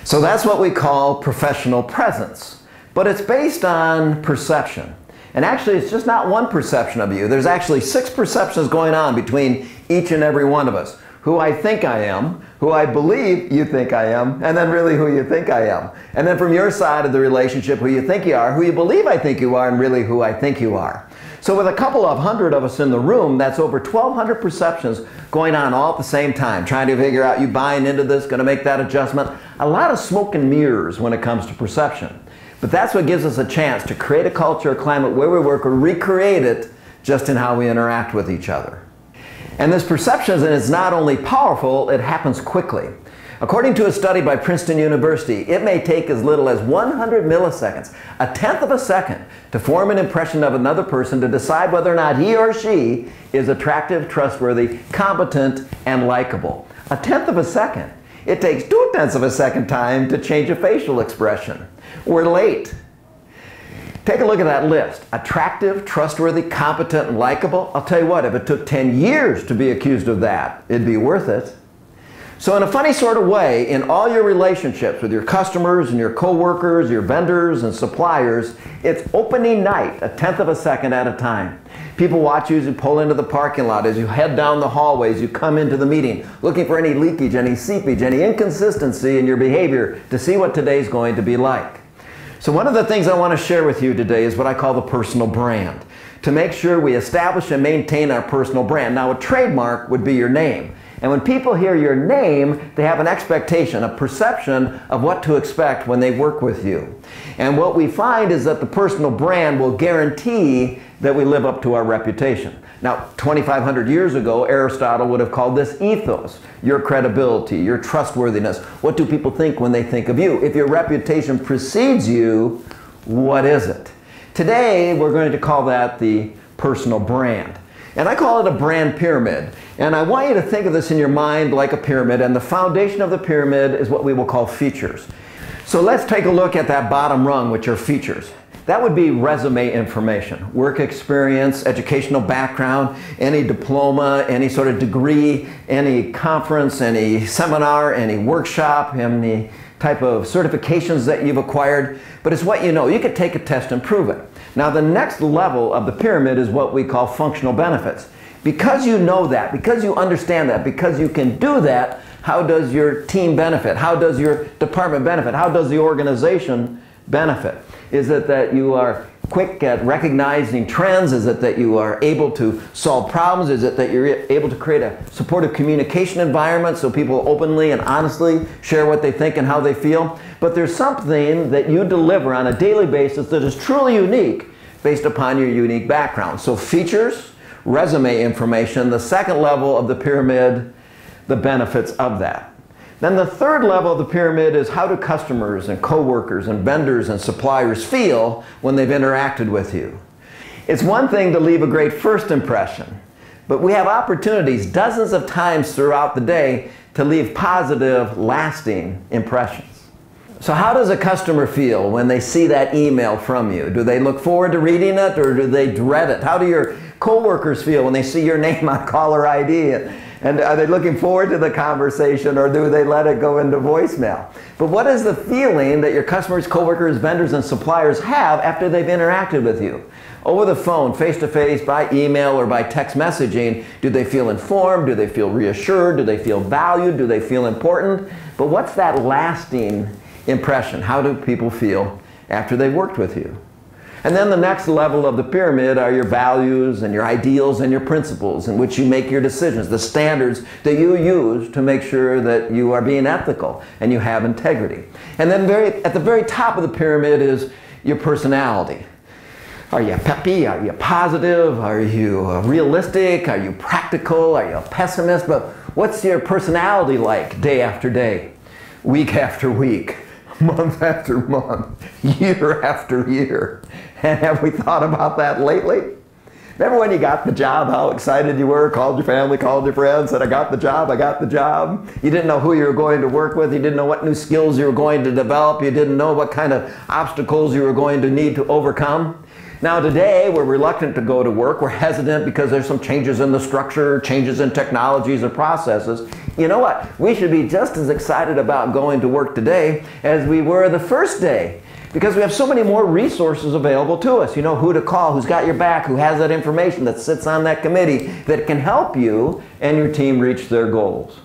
So that's what we call professional presence. But it's based on perception. And actually, it's just not one perception of you. There's actually 6 perceptions going on between each and every one of us. Who I think I am, who I believe you think I am, and then really who you think I am. And then from your side of the relationship, who you think you are, who you believe I think you are, and really who I think you are. So with a couple of hundred of us in the room, that's over 1,200 perceptions going on all at the same time, trying to figure out, you buying into this, going to make that adjustment. A lot of smoke and mirrors when it comes to perception. But that's what gives us a chance to create a culture, a climate where we work, or recreate it just in how we interact with each other. And this perception is not only powerful, it happens quickly. According to a study by Princeton University, it may take as little as 100 milliseconds, a tenth of a second, to form an impression of another person to decide whether or not he or she is attractive, trustworthy, competent, and likable. A tenth of a second. It takes 2/10 of a second time to change a facial expression. We're late. Take a look at that list. Attractive, trustworthy, competent, and likable. I'll tell you what, if it took 10 years to be accused of that, it'd be worth it. So in a funny sort of way, in all your relationships with your customers and your co-workers, your vendors and suppliers, it's opening night, a tenth of a second at a time. People watch you as you pull into the parking lot, as you head down the hallways, you come into the meeting, looking for any leakage, any seepage, any inconsistency in your behavior to see what today's going to be like. So one of the things I want to share with you today is what I call the personal brand. To make sure we establish and maintain our personal brand. Now a trademark would be your name. And when people hear your name, they have an expectation, a perception of what to expect when they work with you. And what we find is that the personal brand will guarantee that we live up to our reputation. Now, 2,500 years ago, Aristotle would have called this ethos, your credibility, your trustworthiness. What do people think when they think of you? If your reputation precedes you, what is it? Today, we're going to call that the personal brand. And I call it a brand pyramid. And I want you to think of this in your mind like a pyramid, and the foundation of the pyramid is what we will call features. So let's take a look at that bottom rung, which are features. That would be resume information, work experience, educational background, any diploma, any sort of degree, any conference, any seminar, any workshop, any type of certifications that you've acquired. But it's what you know. You could take a test and prove it. Now the next level of the pyramid is what we call functional benefits. Because you know that, because you understand that, because you can do that, how does your team benefit? How does your department benefit? How does the organization benefit? Is it that you are quick at recognizing trends? Is it that you are able to solve problems? Is it that you're able to create a supportive communication environment so people openly and honestly share what they think and how they feel? But there's something that you deliver on a daily basis that is truly unique based upon your unique background. So features, resume information, the second level of the pyramid, the benefits of that. Then the third level of the pyramid is how do customers and coworkers and vendors and suppliers feel when they've interacted with you. It's one thing to leave a great first impression, but we have opportunities dozens of times throughout the day to leave positive, lasting impressions. So how does a customer feel when they see that email from you? Do they look forward to reading it, or do they dread it? How do your coworkers feel when they see your name on caller ID? And are they looking forward to the conversation, or do they let it go into voicemail? But what is the feeling that your customers, coworkers, vendors, and suppliers have after they've interacted with you? Over the phone, face-to-face, by email, or by text messaging, do they feel informed? Do they feel reassured? Do they feel valued? Do they feel important? But what's that lasting impression? How do people feel after they've worked with you? And then the next level of the pyramid are your values and your ideals and your principles in which you make your decisions, the standards that you use to make sure that you are being ethical and you have integrity. And then at the very top of the pyramid is your personality. Are you peppy? Are you positive? Are you realistic? Are you practical? Are you a pessimist? But what's your personality like day after day, week after week, month after month, year after year? And have we thought about that lately? Remember when you got the job, how excited you were, called your family, called your friends, said, I got the job, I got the job. You didn't know who you were going to work with. You didn't know what new skills you were going to develop. You didn't know what kind of obstacles you were going to need to overcome. Now today, we're reluctant to go to work. We're hesitant because there's some changes in the structure, changes in technologies and processes. You know what? We should be just as excited about going to work today as we were the first day, because we have so many more resources available to us. You know who to call, who's got your back, who has that information, that sits on that committee that can help you and your team reach their goals.